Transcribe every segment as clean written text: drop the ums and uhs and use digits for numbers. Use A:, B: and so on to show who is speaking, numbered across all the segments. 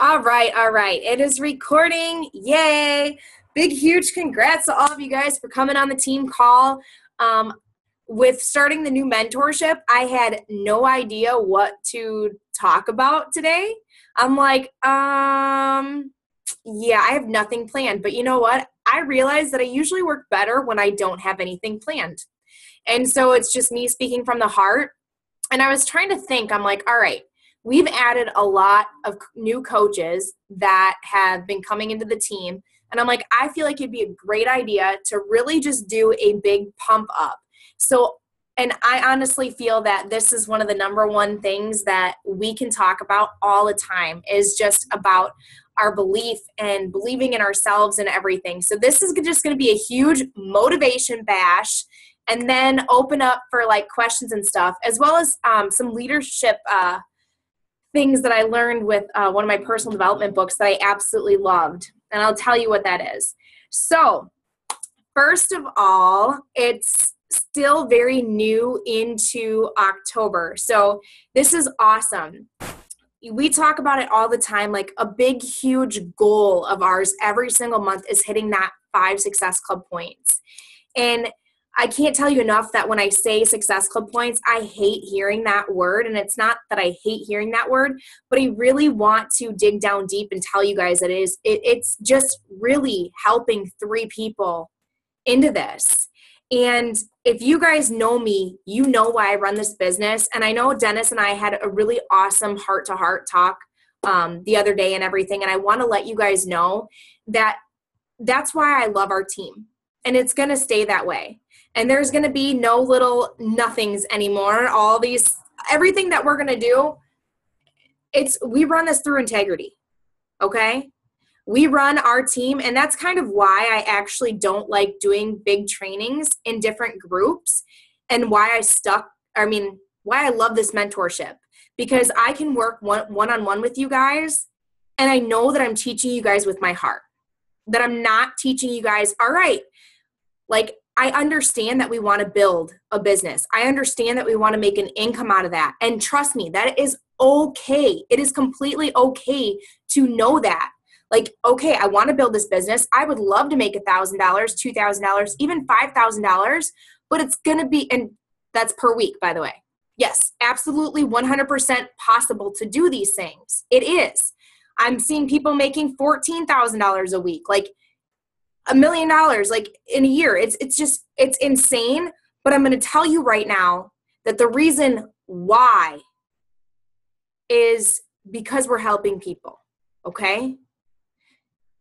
A: All right, all right. It is recording. Yay. Big, huge congrats to all of you guys for coming on the team call. Um, with starting the new mentorship, I had no idea what to talk about today. I'm like, yeah, I have nothing planned. But you know what? I realized that I usually work better when I don't have anything planned. And so it's just me speaking from the heart. And I was trying to think, I'm like, all right, we've added a lot of new coaches that have been coming into the team. And I'm like, I feel like it'd be a great idea to really just do a big pump up. So, and I honestly feel that this is one of the number one things that we can talk about all the time is just about our belief and believing in ourselves and everything. So this is just going to be a huge motivation bash, and then open up for like questions and stuff, as well as some leadership things that I learned with one of my personal development books that I absolutely loved. And I'll tell you what that is. So first of all, it's still very new into October. So this is awesome. We talk about it all the time. Like a big, huge goal of ours every single month is hitting that 5 Success Club points. And I can't tell you enough that when I say Success Club points, I hate hearing that word. And it's not that I hate hearing that word, but I really want to dig down deep and tell you guys it's just really helping 3 people into this. And if you guys know me, you know why I run this business. And I know Dennis and I had a really awesome heart-to-heart talk the other day and everything. And I want to let you guys know that that's why I love our team. And it's going to stay that way. And there's going to be no little nothings anymore. Everything that we're going to do, we run this through integrity. Okay? We run our team, and that's kind of why I actually don't like doing big trainings in different groups, and why I love this mentorship, because I can work one-on-one with you guys, and I know that I'm teaching you guys with my heart, that I'm not teaching you guys, all right, like I understand that we want to build a business. I understand that we want to make an income out of that. And trust me, that is okay. It is completely okay to know that. Like, okay, I want to build this business. I would love to make $1,000, $2,000, even $5,000, but it's going to be, and that's per week, by the way. Yes, absolutely 100% possible to do these things. It is. I'm seeing people making $14,000 a week, like $1 million, like in a year. It's insane. But I'm going to tell you right now that the reason why is because we're helping people. Okay?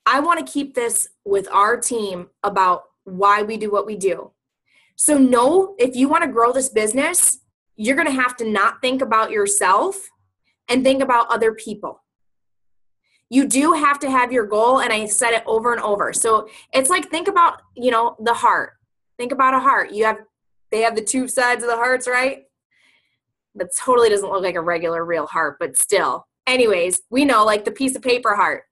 A: I want to keep this with our team about why we do what we do. So know, if you want to grow this business, you're going to have to not think about yourself and think about other people. You do have to have your goal, and I said it over and over. So it's like, think about, the heart. Think about a heart. They have the 2 sides of the hearts, right? That totally doesn't look like a regular real heart, but still. Anyways, we know, like the piece of paper heart.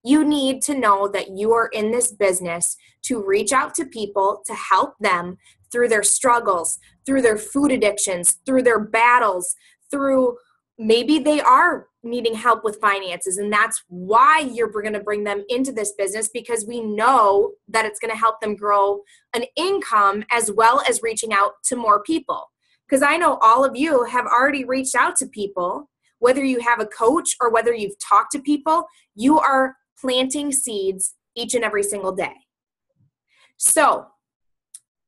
A: You need to know that you are in this business to reach out to people, to help them through their struggles, through their food addictions, through their battles, through maybe they are needing help with finances. And that's why you're going to bring them into this business, because we know that it's going to help them grow an income as well as reaching out to more people. Because I know all of you have already reached out to people, whether you have a coach or whether you've talked to people, you are planting seeds each and every single day. So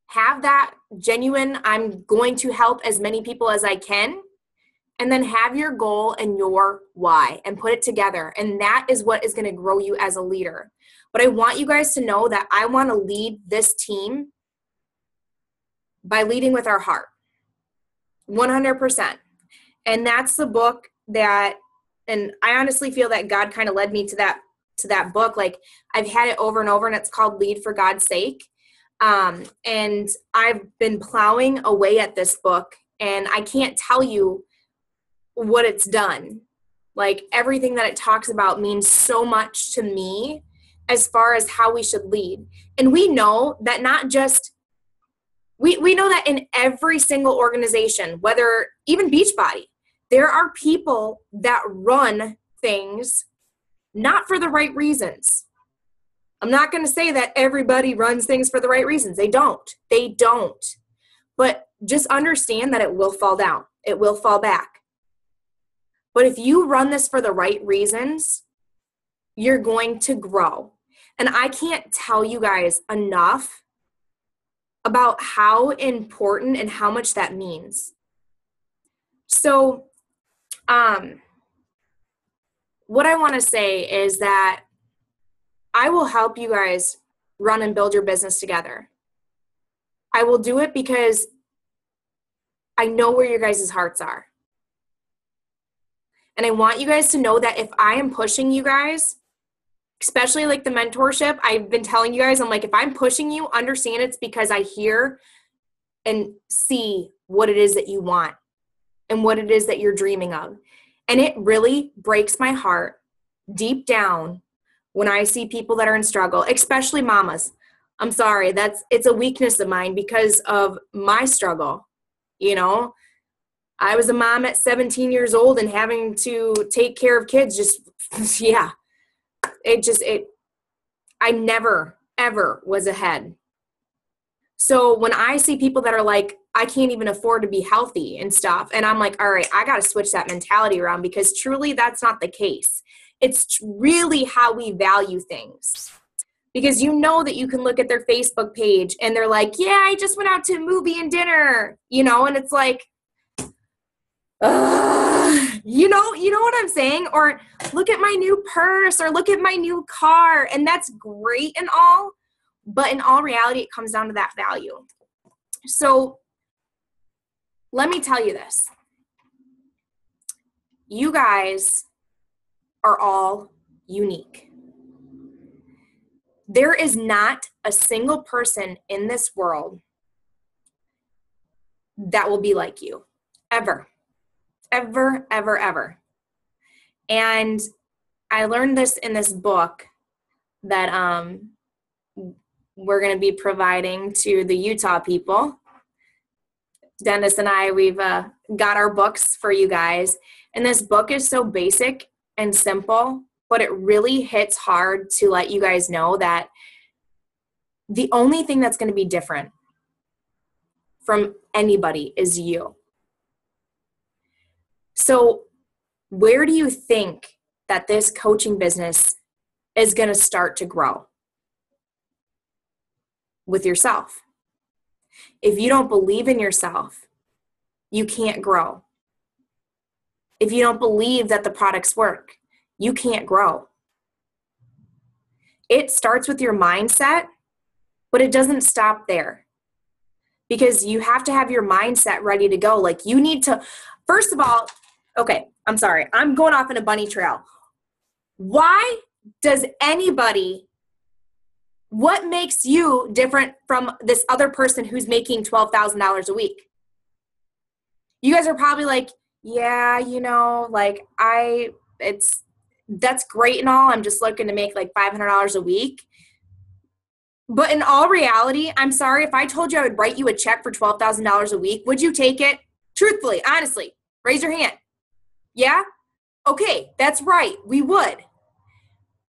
A: have that genuine, I'm going to help as many people as I can, and then have your goal and your why and put it together. And that is what is going to grow you as a leader. But I want you guys to know that I want to lead this team by leading with our heart, 100%. And that's the book that, and I honestly feel that God kind of led me to that book. Like, I've had it over and over, and it's called Lead for God's Sake. And I've been plowing away at this book, and I can't tell you what it's done. Like, everything that it talks about means so much to me as far as how we should lead. And we know that not just, we know that in every single organization, whether even Beachbody, there are people that run things not for the right reasons. I'm not going to say that everybody runs things for the right reasons. They don't. They don't. But just understand that it will fall down. It will fall back. But if you run this for the right reasons, you're going to grow. And I can't tell you guys enough about how important and how much that means. So, what I want to say is that I will help you guys run and build your business together. I will do it because I know where your guys' hearts are. And I want you guys to know that if I am pushing you guys, especially like the mentorship, I've been telling you guys, I'm like, if I'm pushing you, understand it's because I hear and see what it is that you want and what it is that you're dreaming of. And it really breaks my heart deep down when I see people that are in struggle, especially mamas. I'm sorry, it's a weakness of mine because of my struggle. You know, I was a mom at 17 years old and having to take care of kids. Yeah, I never, ever was ahead. So when I see people that are like, I can't even afford to be healthy and stuff, and I'm like, all right, I got to switch that mentality around, because truly that's not the case. It's really how we value things. Because you know that you can look at their Facebook page and they're like, yeah, I just went out to a movie and dinner, you know, and it's like, you know what I'm saying? Or look at my new purse, or look at my new car. And that's great and all, but in all reality, it comes down to that value. So let me tell you this. You guys are all unique. There is not a single person in this world that will be like you, ever. Ever, ever, ever. And I learned this in this book that we're going to be providing to the Utah people. Dennis and I, we've got our books for you guys. And this book is so basic and simple, but it really hits hard to let you guys know that the only thing that's going to be different from anybody is you. So where do you think that this coaching business is going to start to grow? With yourself. If you don't believe in yourself, you can't grow. If you don't believe that the products work, you can't grow. It starts with your mindset, but it doesn't stop there. Because you have to have your mindset ready to go. Like, you need to, first of all, okay, I'm sorry, I'm going off in a bunny trail. Why does anybody, what makes you different from this other person who's making $12,000 a week? You guys are probably like, yeah, you know, like that's great and all. I'm just looking to make like $500 a week. But in all reality, I'm sorry, if I told you I would write you a check for $12,000 a week, would you take it? Truthfully, honestly, raise your hand. Yeah? Okay, that's right, we would.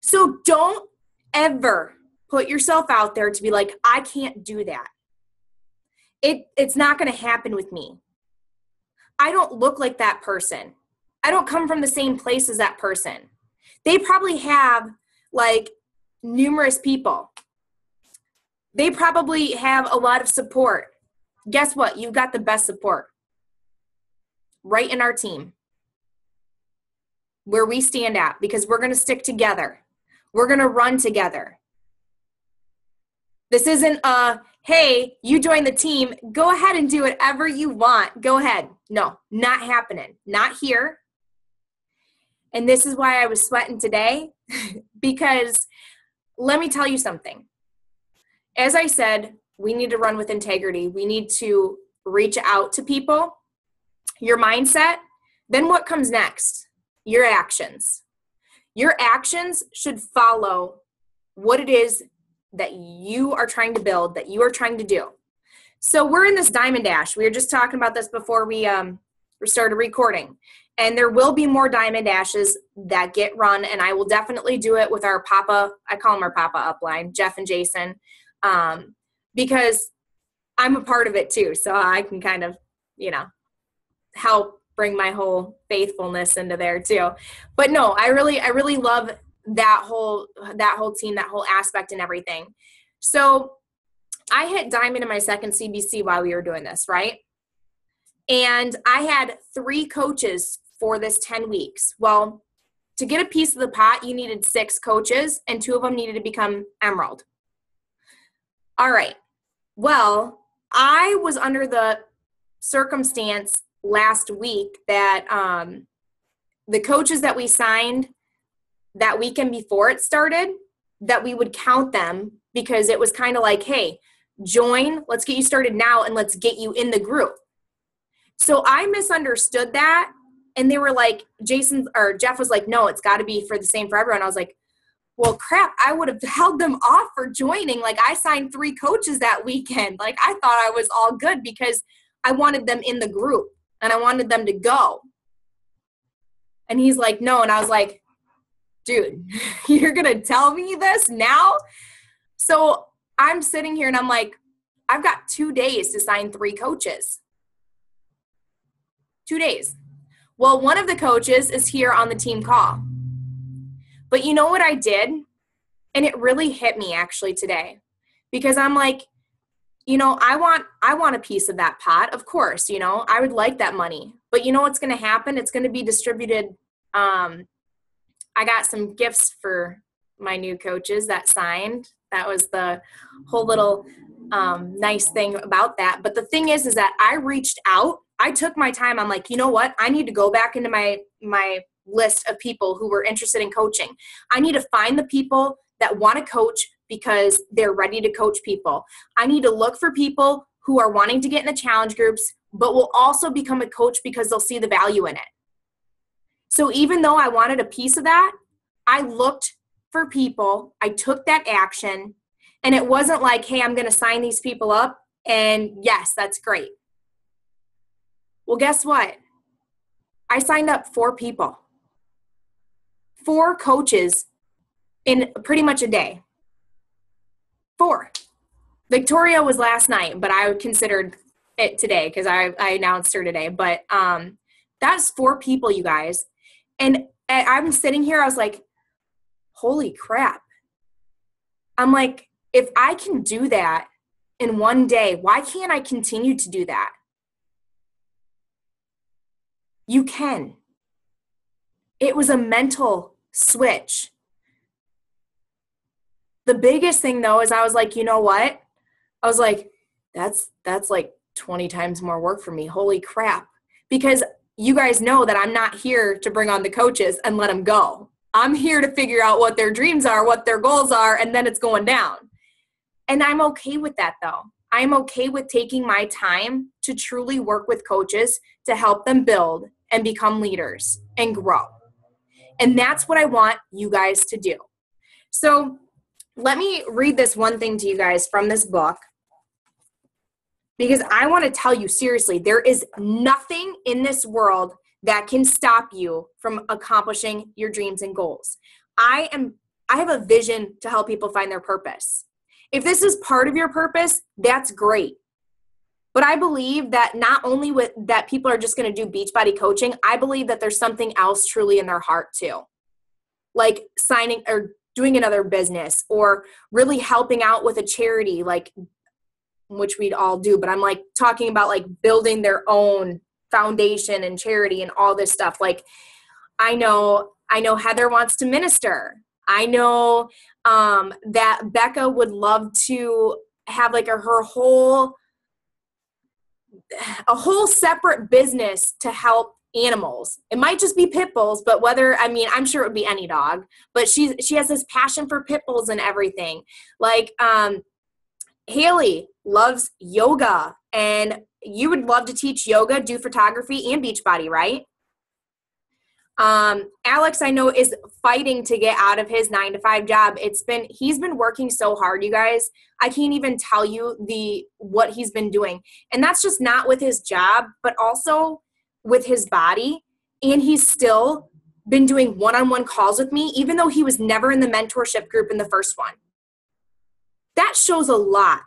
A: So don't ever put yourself out there to be like, I can't do that. It's not going to happen with me. I don't look like that person. I don't come from the same place as that person. They probably have like numerous people. They probably have a lot of support. Guess what? You've got the best support right in our team, where we stand at, because we're going to stick together. We're going to run together. This isn't hey, you join the team, go ahead and do whatever you want. Go ahead. No, not happening. Not here. And this is why I was sweating today, because let me tell you something. As I said, we need to run with integrity. We need to reach out to people. Your mindset, then what comes next? Your actions. Your actions should follow what it is that you are trying to build, that you are trying to do. So we're in this diamond dash. We were just talking about this before we started recording. And there will be more Diamond Dashes that get run, and I will definitely do it with our Papa, I call them our Papa upline, Jeff and Jason, because I'm a part of it too. So I can kind of, help bring my whole faithfulness into there too. But no, I really love that whole team, that whole aspect and everything. So I hit Diamond in my second CBC while we were doing this, right? And I had 3 coaches for this 10 weeks. Well, to get a piece of the pot, you needed 6 coaches, and 2 of them needed to become Emerald. All right. Well, I was under the circumstance last week that the coaches that we signed that weekend before it started, that we would count them, because it was kind of like, hey, join, let's get you started now, and let's get you in the group. So I misunderstood that, and they were like, Jeff was like, no, it's got to be for the same for everyone. I was like, well, crap, I would have held them off for joining. Like, I signed 3 coaches that weekend. Like, I thought I was all good because I wanted them in the group and I wanted them to go. And he's like, no. And I was like, dude, you're going to tell me this now? So I'm sitting here and I'm like, I've got 2 days to sign 3 coaches. 2 days. Well, one of the coaches is here on the team call. But you know what I did? And it really hit me actually today, because I'm like, I want a piece of that pot. Of course, I would like that money. But you know what's going to happen? It's going to be distributed. I got some gifts for my new coaches that signed. That was the whole little nice thing about that. But the thing is that I reached out. I took my time. I'm like, you know what? I need to go back into my list of people who were interested in coaching. I need to find the people that want to coach because they're ready to coach people. I need to look for people who are wanting to get in the challenge groups, but will also become a coach because they'll see the value in it. So even though I wanted a piece of that, I looked for people, I took that action, and it wasn't like, hey, I'm going to sign these people up, and yes, that's great. Well, guess what? I signed up 4 people. 4 coaches in pretty much a day. 4. Victoria was last night, but I considered it today because I announced her today. But that's 4 people, you guys. And I'm sitting here, I was like, holy crap. I'm like, if I can do that in one day, why can't I continue to do that? You can. It was a mental switch. The biggest thing though is I was like, you know what? I was like, that's like 20 times more work for me. Holy crap. Because you guys know that I'm not here to bring on the coaches and let them go. I'm here to figure out what their dreams are, what their goals are, and then it's going down. And I'm okay with that though. I'm okay with taking my time to truly work with coaches to help them build and become leaders and grow. And that's what I want you guys to do. So let me read this one thing to you guys from this book, because I want to tell you seriously, there is nothing in this world that can stop you from accomplishing your dreams and goals. I have a vision to help people find their purpose. If this is part of your purpose, that's great. But I believe that not only that people are just going to do Beachbody coaching, I believe that there's something else truly in their heart too. Like signing or doing another business or really helping out with a charity, like, which we'd all do. But I'm like talking about like building their own foundation and charity and all this stuff. Like I know Heather wants to minister. I know that Becca would love to have like a whole separate business to help animals. It might just be pit bulls, but I'm sure it would be any dog, but she has this passion for pit bulls and everything. Like, Haley loves yoga, and you would love to teach yoga, do photography and Beachbody, right? Alex, I know, is fighting to get out of his 9-to-5 job. He's been working so hard, you guys. I can't even tell you what he's been doing. And that's just not with his job, but also with his body, and he's still been doing one-on-one calls with me, even though he was never in the mentorship group in the first one. That shows a lot.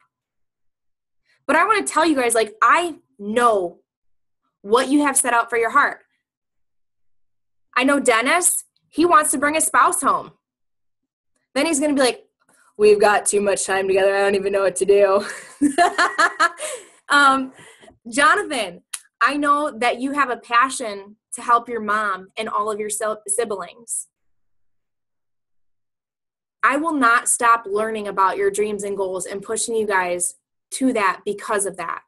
A: But I want to tell you guys, like, I know what you have set out for your heart. I know Dennis, he wants to bring a spouse home. Then he's going to be like, we've got too much time together. I don't even know what to do. Jonathan, I know that you have a passion to help your mom and all of your siblings. I will not stop learning about your dreams and goals and pushing you guys to that because of that.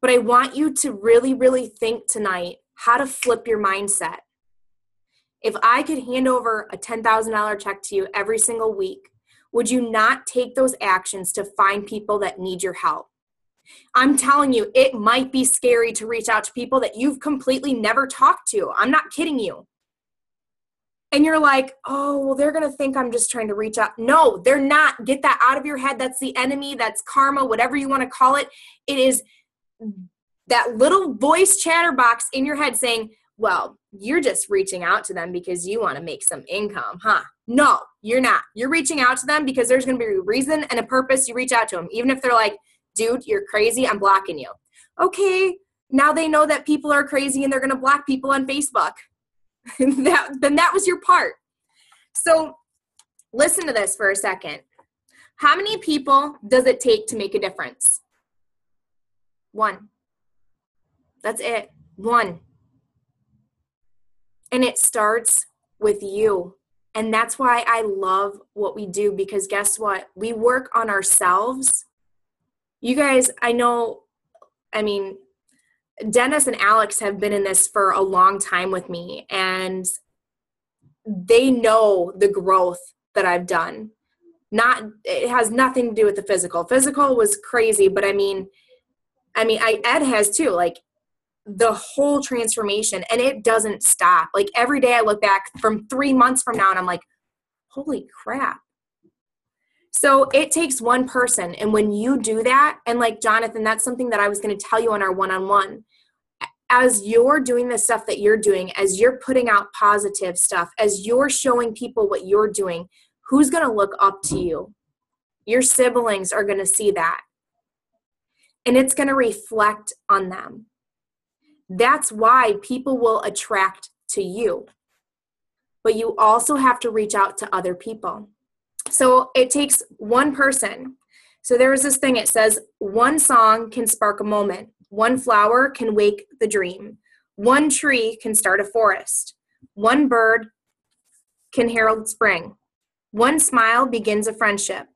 A: But I want you to really, really think tonight how to flip your mindset. If I could hand over a $10,000 check to you every single week, would you not take those actions to find people that need your help? I'm telling you, it might be scary to reach out to people that you've completely never talked to. I'm not kidding you. And you're like, oh, well, they're going to think I'm just trying to reach out. No, they're not. Get that out of your head. That's the enemy. That's karma, whatever you want to call it. It is that little voice chatterbox in your head saying, well, you're just reaching out to them because you want to make some income, huh? No, you're not. You're reaching out to them because there's going to be a reason and a purpose you reach out to them. Even if they're like, dude, you're crazy, I'm blocking you. Okay, now they know that people are crazy and they're going to block people on Facebook. Then that was your part. So listen to this for a second. How many people does it take to make a difference? One. That's it. One. And it starts with you. And that's why I love what we do, because guess what? We work on ourselves. You guys, Dennis and Alex have been in this for a long time with me, and they know the growth that I've done. It has nothing to do with the physical. Physical was crazy, but Ed has too, like the whole transformation, and it doesn't stop. Like every day I look back from 3 months from now and I'm like, holy crap. So it takes one person. And when you do that, and like Jonathan, that's something that I was going to tell you on our one-on-one. As you're doing the stuff that you're doing, as you're putting out positive stuff, as you're showing people what you're doing, who's going to look up to you? Your siblings are going to see that. And it's going to reflect on them. That's why people will attract to you. But you also have to reach out to other people. So it takes one person. So there was this thing, it says, one song can spark a moment. One flower can wake the dream. One tree can start a forest. One bird can herald spring. One smile begins a friendship.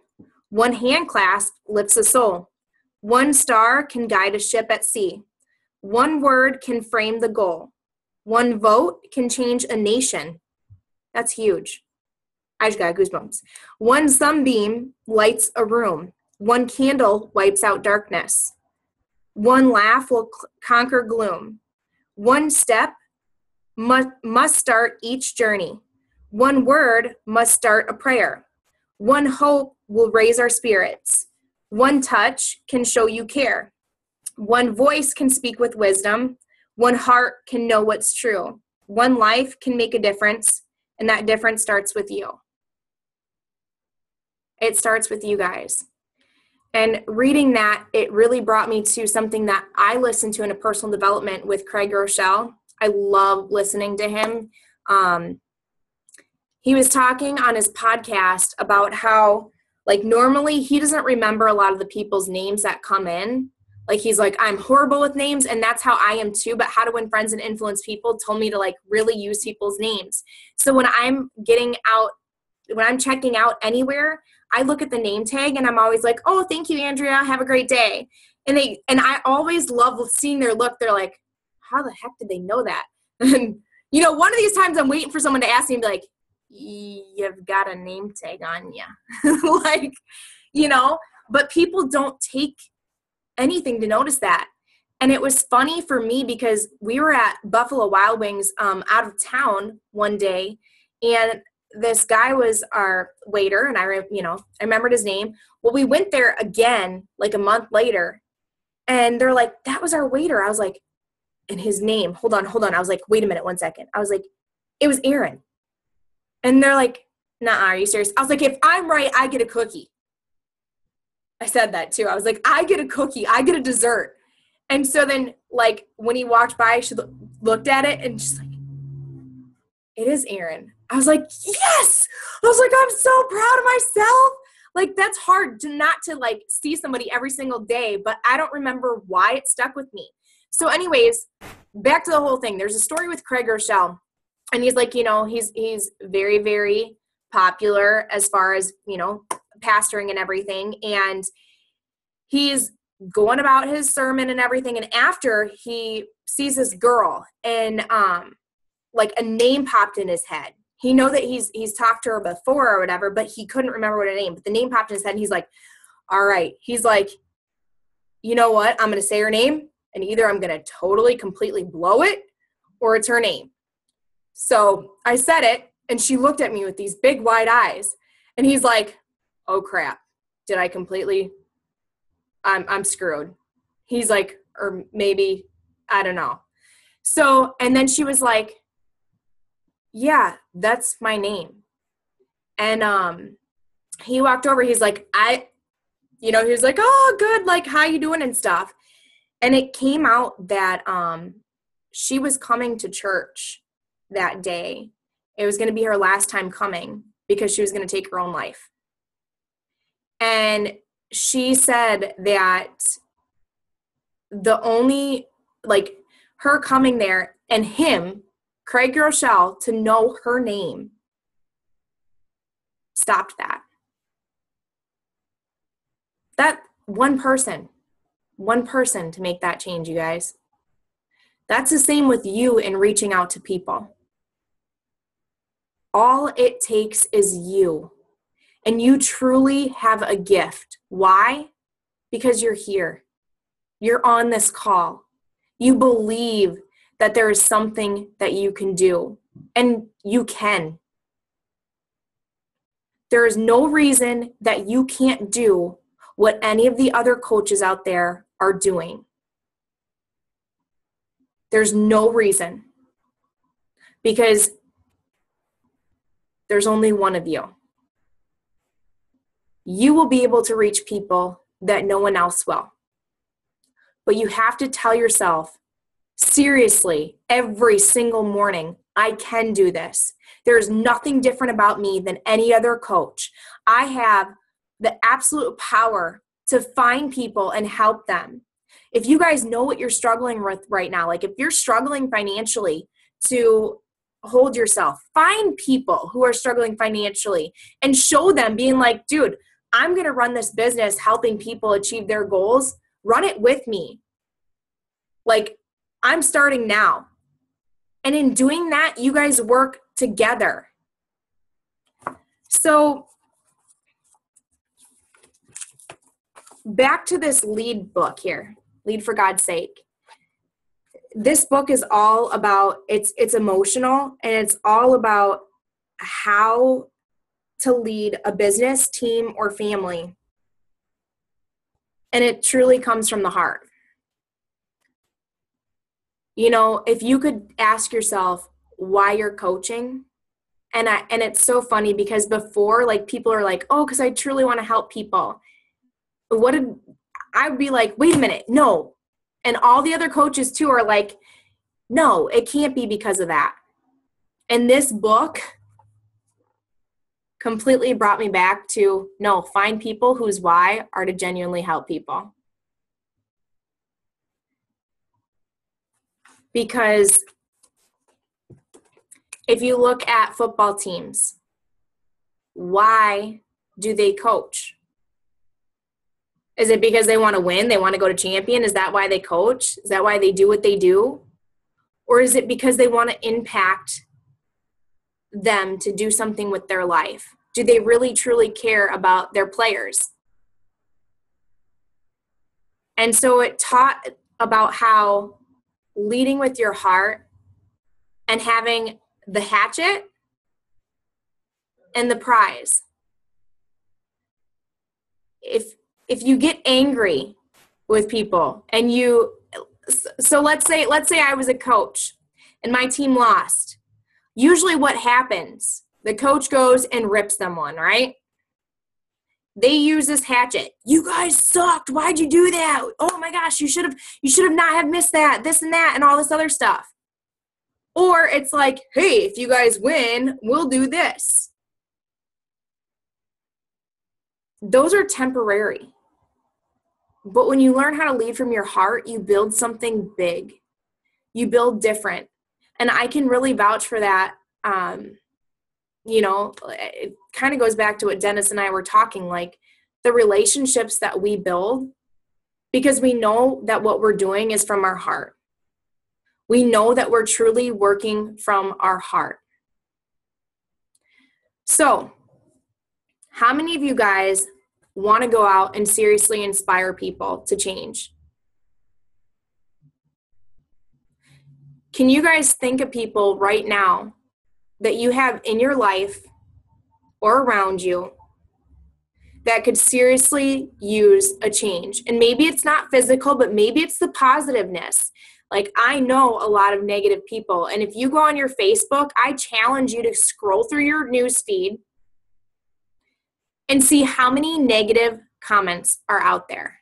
A: One hand clasp lifts a soul. One star can guide a ship at sea. One word can frame the goal. One vote can change a nation. That's huge. I just got goosebumps. One sunbeam lights a room. One candle wipes out darkness. One laugh will conquer gloom. One step must start each journey. One word must start a prayer. One hope will raise our spirits. One touch can show you care. One voice can speak with wisdom. One heart can know what's true. One life can make a difference, and that difference starts with you. It starts with you guys. And reading that, it really brought me to something that I listened to in a personal development with Craig Rochelle. I love listening to him. He was talking on his podcast about how, like, normally he doesn't remember a lot of the people's names that come in. Like, he's like, I'm horrible with names, and that's how I am too. But How to Win Friends and Influence People told me to, like, really use people's names. So when I'm checking out anywhere, I look at the name tag and I'm always like, oh, thank you, Andrea. Have a great day. And I always love seeing their look. They're like, how the heck did they know that? And, one of these times I'm waiting for someone to ask me and be like, you've got a name tag on you. But people don't take anything to notice that. And it was funny for me because we were at Buffalo Wild Wings out of town one day, and this guy was our waiter, and I remembered his name. Well, we went there again like a month later, and they're like, that was our waiter. I was like, and his name, hold on. I was like, wait a minute, 1 second. I was like, it was Aaron. And they're like, nah, are you serious? I was like, if I'm right, I get a cookie. I said that too. I was like, I get a cookie. I get a dessert. And so then, like, when he walked by, she looked at it and she's like, it is Aaron. I was like, yes. I was like, I'm so proud of myself. Like, that's hard to not to like see somebody every single day, but I don't remember why it stuck with me. So anyways, back to the whole thing. There's a story with Craig Rochelle, and he's like, he's very, very popular as far as, pastoring and everything. And he's going about his sermon and everything. And after, he sees this girl, and like a name popped in his head. He know that he's talked to her before or whatever, but he couldn't remember what her name. But the name popped in his head, and he's like, all right. He's like, you know what? I'm going to say her name, and either I'm going to totally, completely blow it, or it's her name. So I said it, and she looked at me with these big, wide eyes. And he's like, oh, crap. Did I completely – I'm screwed. He's like, or maybe, I don't know. So, and then she was like, yeah, that's my name. And he walked over. He's like, he was like, oh, good. Like, how you doing and stuff. And it came out that she was coming to church that day. It was going to be her last time coming because she was going to take her own life. And she said that the only, like, her coming there and him, Craig Rochelle, to know her name stopped that. That one person to make that change, you guys. That's the same with you in reaching out to people. All it takes is you. And you truly have a gift. Why? Because you're here. You're on this call. You believe that there is something that you can do. And you can. There is no reason that you can't do what any of the other coaches out there are doing. There's no reason. Because there's only one of you. You will be able to reach people that no one else will. But you have to tell yourself, seriously, every single morning, I can do this. There's nothing different about me than any other coach. I have the absolute power to find people and help them. If you guys know what you're struggling with right now, like if you're struggling financially to hold yourself, find people who are struggling financially and show them, being like, dude, I'm going to run this business helping people achieve their goals. Run it with me. Like, I'm starting now. And in doing that, you guys work together. So back to this lead book here, Lead for God's Sake. This book is all about, it's emotional, and it's all about how to lead a business, team, or family. And it truly comes from the heart. If you could ask yourself why you're coaching, and it's so funny because before, like, people are like, oh, because I truly want to help people. I'd be like, wait a minute, no. And all the other coaches too are like, no, it can't be because of that. And this book completely brought me back to, no, find people whose why are to genuinely help people. Because if you look at football teams, why do they coach? Is it because they want to win? They want to go to champion? Is that why they coach? Is that why they do what they do? Or is it because they want to impact them to do something with their life? Do they really, truly care about their players? And so it taught about how leading with your heart and having the hatchet and the prize. If you get angry with people and So let's say I was a coach and my team lost. Usually what happens, the coach goes and rips them one, right? They use this hatchet. You guys sucked. Why'd you do that? Oh my gosh, you should have not have missed that, this and that, and all this other stuff. Or it's like, hey, if you guys win, we'll do this. Those are temporary. But when you learn how to lead from your heart, you build something big. You build different. And I can really vouch for that. It kind of goes back to what Dennis and I were talking, like the relationships that we build, because we know that what we're doing is from our heart. We know that we're truly working from our heart. So, how many of you guys want to go out and seriously inspire people to change? Can you guys think of people right now that you have in your life or around you that could seriously use a change? And maybe it's not physical, but maybe it's the positiveness. Like, I know a lot of negative people. And if you go on your Facebook, I challenge you to scroll through your news feed and see how many negative comments are out there.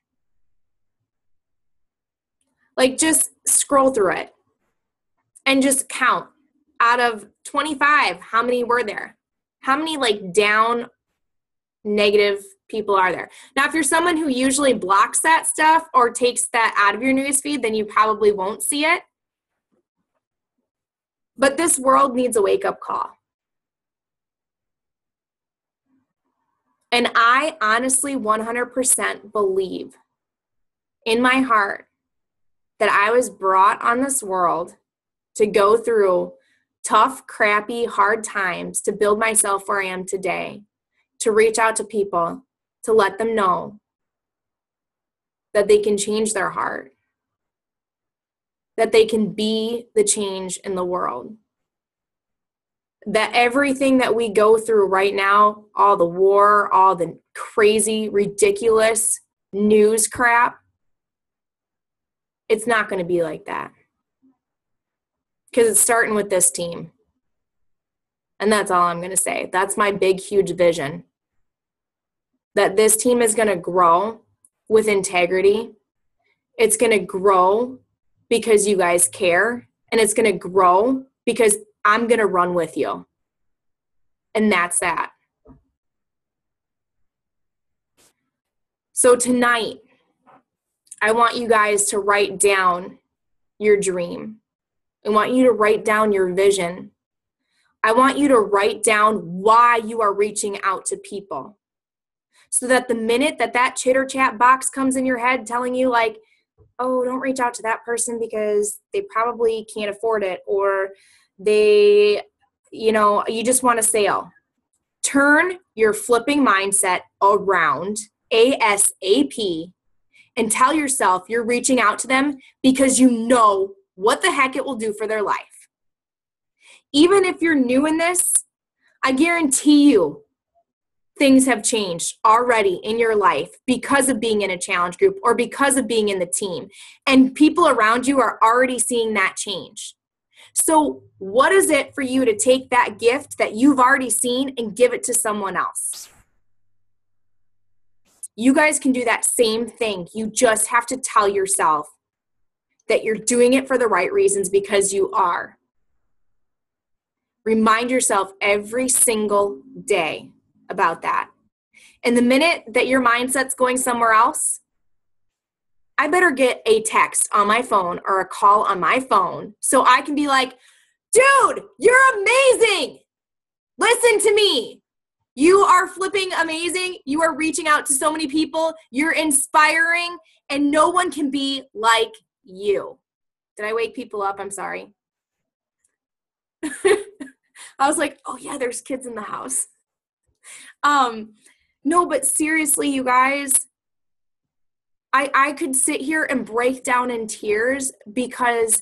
A: Like, just scroll through it and just count. Out of 25, how many were there? How many like down negative people are there? Now, if you're someone who usually blocks that stuff or takes that out of your news feed, then you probably won't see it. But this world needs a wake-up call. And I honestly 100% believe in my heart that I was brought on this world to go through tough, crappy, hard times to build myself where I am today, to reach out to people, to let them know that they can change their heart, that they can be the change in the world, that everything that we go through right now, all the war, all the crazy, ridiculous news crap, it's not going to be like that. Because it's starting with this team. And that's all I'm going to say. That's my big, huge vision. That this team is going to grow with integrity. It's going to grow because you guys care. And it's going to grow because I'm going to run with you. And that's that. So tonight, I want you guys to write down your dream. I want you to write down your vision. I want you to write down why you are reaching out to people. So that the minute that chitter chat box comes in your head telling you like, oh, don't reach out to that person because they probably can't afford it, or they, you just want a sale. Turn your flipping mindset around ASAP and tell yourself you're reaching out to them because you know what the heck it will do for their life. Even if you're new in this, I guarantee you things have changed already in your life because of being in a challenge group or because of being in the team. And people around you are already seeing that change. So what is it for you to take that gift that you've already seen and give it to someone else? You guys can do that same thing. You just have to tell yourself that you're doing it for the right reasons because you are. Remind yourself every single day about that. And the minute that your mindset's going somewhere else, I better get a text on my phone or a call on my phone so I can be like, dude, you're amazing. Listen to me. You are flipping amazing. You are reaching out to so many people. You're inspiring, and no one can be like you. Did I wake people up? I'm sorry. I was like, oh yeah, there's kids in the house. No, but seriously, you guys, I could sit here and break down in tears because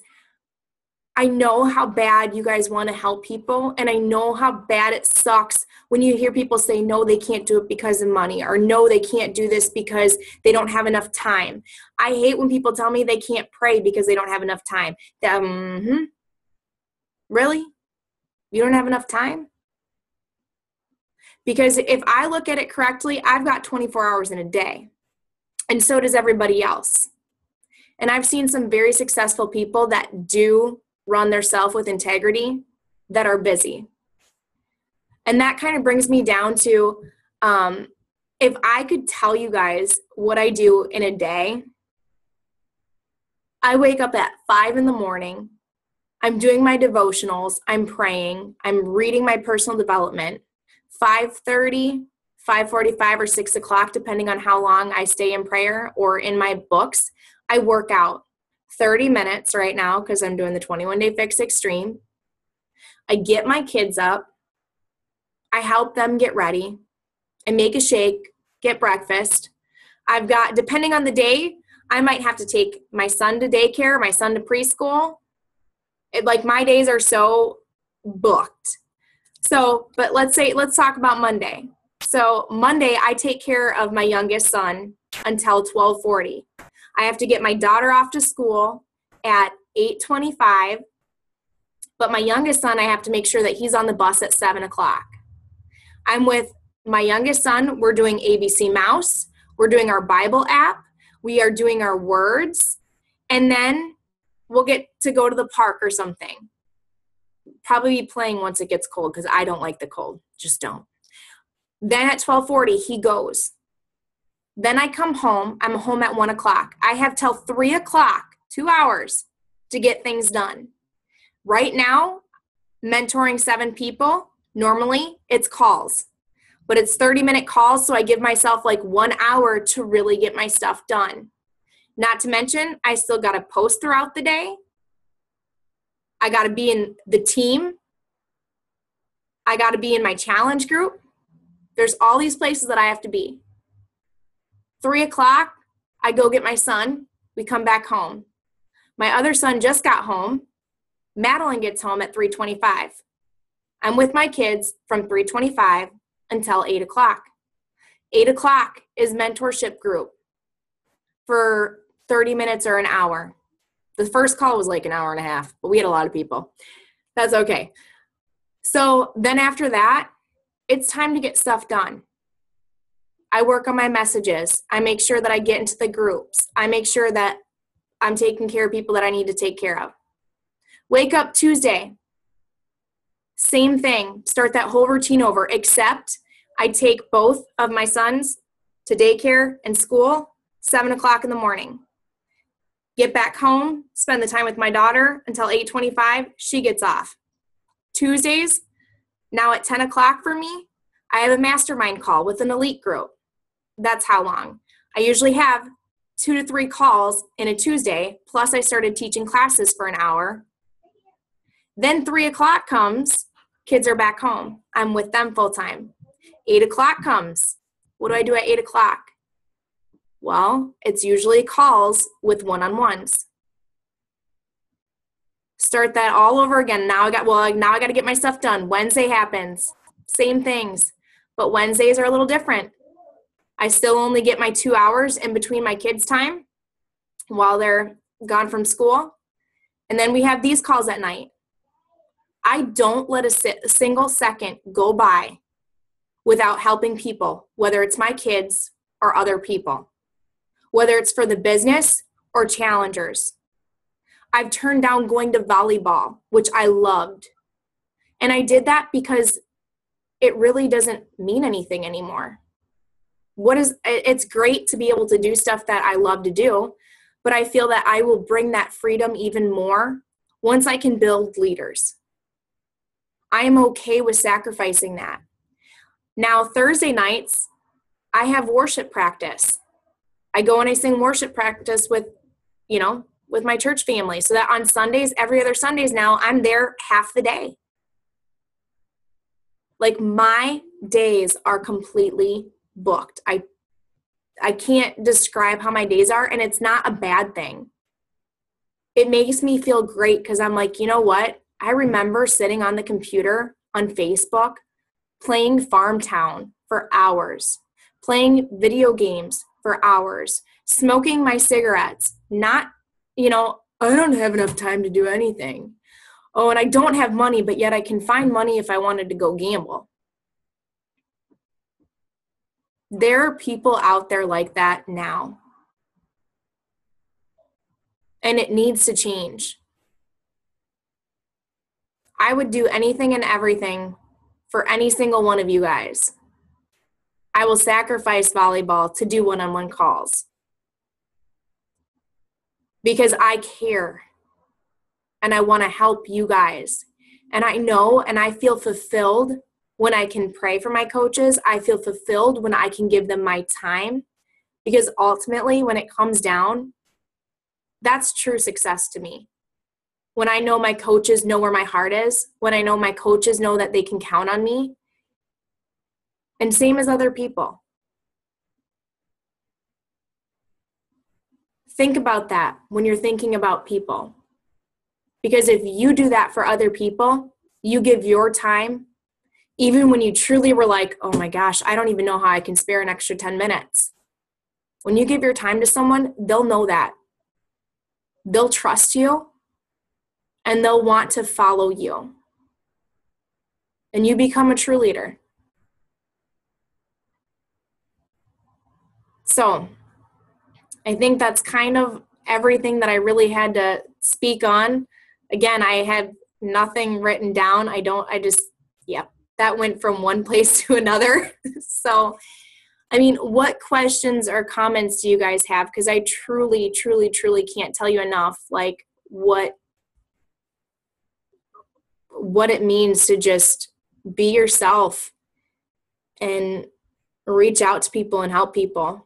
A: I know how bad you guys want to help people, and I know how bad it sucks when you hear people say, no, they can't do it because of money, or no, they can't do this because they don't have enough time. I hate when people tell me they can't pray because they don't have enough time. Really? You don't have enough time? Because if I look at it correctly, I've got 24 hours in a day, and so does everybody else. And I've seen some very successful people that do run their self with integrity that are busy. And that kind of brings me down to, if I could tell you guys what I do in a day, I wake up at 5 in the morning. I'm doing my devotionals. I'm praying. I'm reading my personal development. 5:30, 5:45, or 6 o'clock, depending on how long I stay in prayer or in my books, I work out 30 minutes right now because I'm doing the 21-day fix extreme. I get my kids up. I help them get ready. I make a shake, get breakfast. I've got, depending on the day, I might have to take my son to daycare, my son to preschool. Like my days are so booked. So, but let's talk about Monday. So Monday, I take care of my youngest son until 12:40. I have to get my daughter off to school at 8:25, but my youngest son, I have to make sure that he's on the bus at 7 o'clock. I'm with my youngest son. We're doing ABC Mouse. We're doing our Bible app. We are doing our words. And then we'll get to go to the park or something. Probably be playing once it gets cold because I don't like the cold. Just don't. Then at 12:40, he goes. Then I come home. I'm home at 1 o'clock. I have till 3 o'clock, 2 hours to get things done. Right now, mentoring 7 people, normally it's calls, but it's 30-minute calls, so I give myself like 1 hour to really get my stuff done. Not to mention, I still got to post throughout the day. I got to be in the team. I got to be in my challenge group. There's all these places that I have to be. 3 o'clock, I go get my son. We come back home. My other son just got home. Madeline gets home at 3:25. I'm with my kids from 3:25 until 8 o'clock. 8 o'clock is mentorship group for 30 minutes or an hour. The first call was like an hour and a half, but we had a lot of people. That's okay. So then after that, it's time to get stuff done. I work on my messages. I make sure that I get into the groups. I make sure that I'm taking care of people that I need to take care of. Wake up Tuesday. Same thing. Start that whole routine over, except I take both of my sons to daycare and school, 7 o'clock in the morning. Get back home, spend the time with my daughter until 8:25. She gets off. Tuesdays, now at 10 o'clock for me, I have a mastermind call with an elite group. That's how long. I usually have 2 to 3 calls in a Tuesday, plus I started teaching classes for an hour. Then 3 o'clock comes, kids are back home. I'm with them full time. 8 o'clock comes. What do I do at 8 o'clock? Well, it's usually calls with one-on-ones. Start that all over again. Now I got to get my stuff done. Wednesday happens. Same things, but Wednesdays are a little different. I still only get my 2 hours in between my kids' time while they're gone from school. And then we have these calls at night. I don't let a single second go by without helping people, whether it's my kids or other people, whether it's for the business or challengers. I've turned down going to volleyball, which I loved. And I did that because it really doesn't mean anything anymore. It's great to be able to do stuff that I love to do, but I feel that I will bring that freedom even more once I can build leaders. I am okay with sacrificing that. Now, Thursday nights, I have worship practice. I go and I sing worship practice with my church family, so that on Sundays, every other Sundays now, I'm there half the day. Like, my days are completely booked. I can't describe how my days are, and it's not a bad thing. it makes me feel great because I'm like, you know what? I remember sitting on the computer on Facebook, playing Farm Town for hours, playing video games for hours, smoking my cigarettes, not, I don't have enough time to do anything. Oh, and I don't have money, but yet I can find money if I wanted to go gamble. There are people out there like that now. And it needs to change. I would do anything and everything for any single one of you guys. I will sacrifice volleyball to do one-on-one calls because I care and I want to help you guys. And I know and I feel fulfilled when I can pray for my coaches. I feel fulfilled when I can give them my time because ultimately when it comes down, that's true success to me. When I know my coaches know where my heart is, when I know my coaches know that they can count on me, and same as other people. Think about that when you're thinking about people. Because if you do that for other people, you give your time, even when you truly were like, oh my gosh, I don't even know how I can spare an extra 10 minutes. When you give your time to someone, they'll know that. They'll trust you, and they'll want to follow you. And you become a true leader. So I think that's kind of everything that I really had to speak on. Again, I had nothing written down. That went from one place to another. So, I mean, what questions or comments do you guys have? Because I truly, truly, truly can't tell you enough, like, what it means to just be yourself and reach out to people and help people.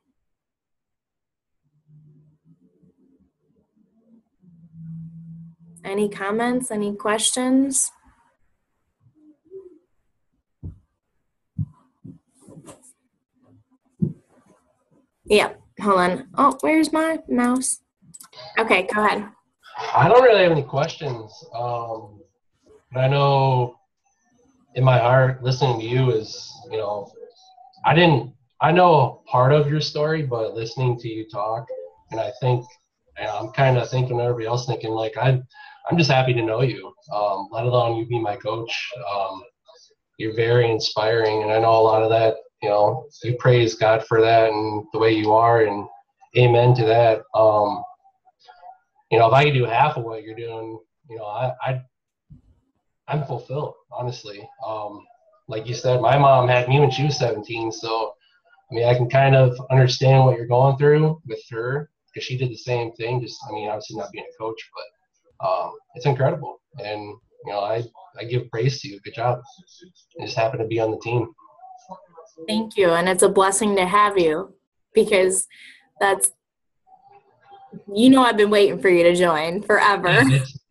A: Any comments? Any questions? Yeah, hold on. Oh, where's my mouse? Okay, go ahead.
B: I don't really have any questions. But I know in my heart, listening to you is, I know part of your story, but listening to you talk, and I think, and I'm kind of thinking everybody else thinking, like, I'm just happy to know you, let alone you be my coach. You're very inspiring, and I know a lot of that, you praise God for that and the way you are, and amen to that. If I could do half of what you're doing, I'm fulfilled, honestly. Like you said, my mom had me when she was 17, so I mean, I can kind of understand what you're going through with her because she did the same thing. Just, I mean, obviously not being a coach, but it's incredible, and I give praise to you. Good job. I just happen to be on the team.
A: Thank you, and it's a blessing to have you because that's. I've been waiting for you to join forever.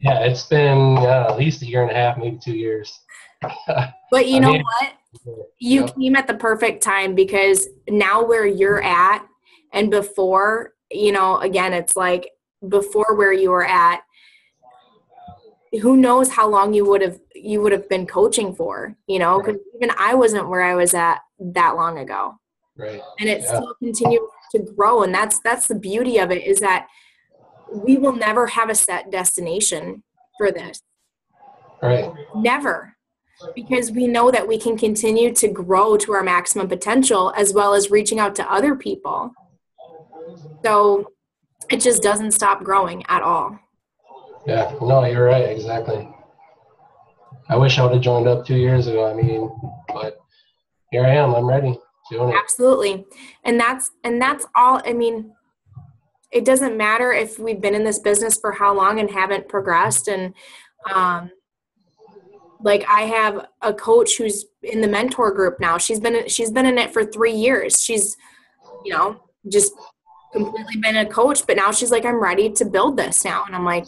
B: It's been at least a year and a half, maybe 2 years.
A: But you know what? You came at the perfect time because now where you're at and before, again, it's like before where you were at, who knows how long you would have been coaching for, because
B: Right.
A: even I wasn't where I was at that long ago.
B: Right.
A: And it still continues to grow. And that's the beauty of it, is that we will never have a set destination for this.
B: Right.
A: Never. Because we know that we can continue to grow to our maximum potential as well as reaching out to other people. So it just doesn't stop growing at all.
B: Yeah, no, you're right, exactly. I wish I would have joined up 2 years ago, but here I am, I'm ready, doing it.
A: Absolutely. And that's all. I mean, it doesn't matter if we've been in this business for how long and haven't progressed. And like I have a coach who's in the mentor group now. She's been in it for 3 years. She's, just completely been a coach, but now she's like, I'm ready to build this now. And I'm like,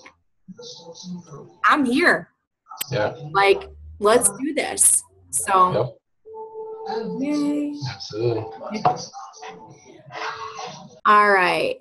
A: I'm here.
B: Yeah.
A: Like, let's do this. So,
B: Yay. Absolutely.
A: All right.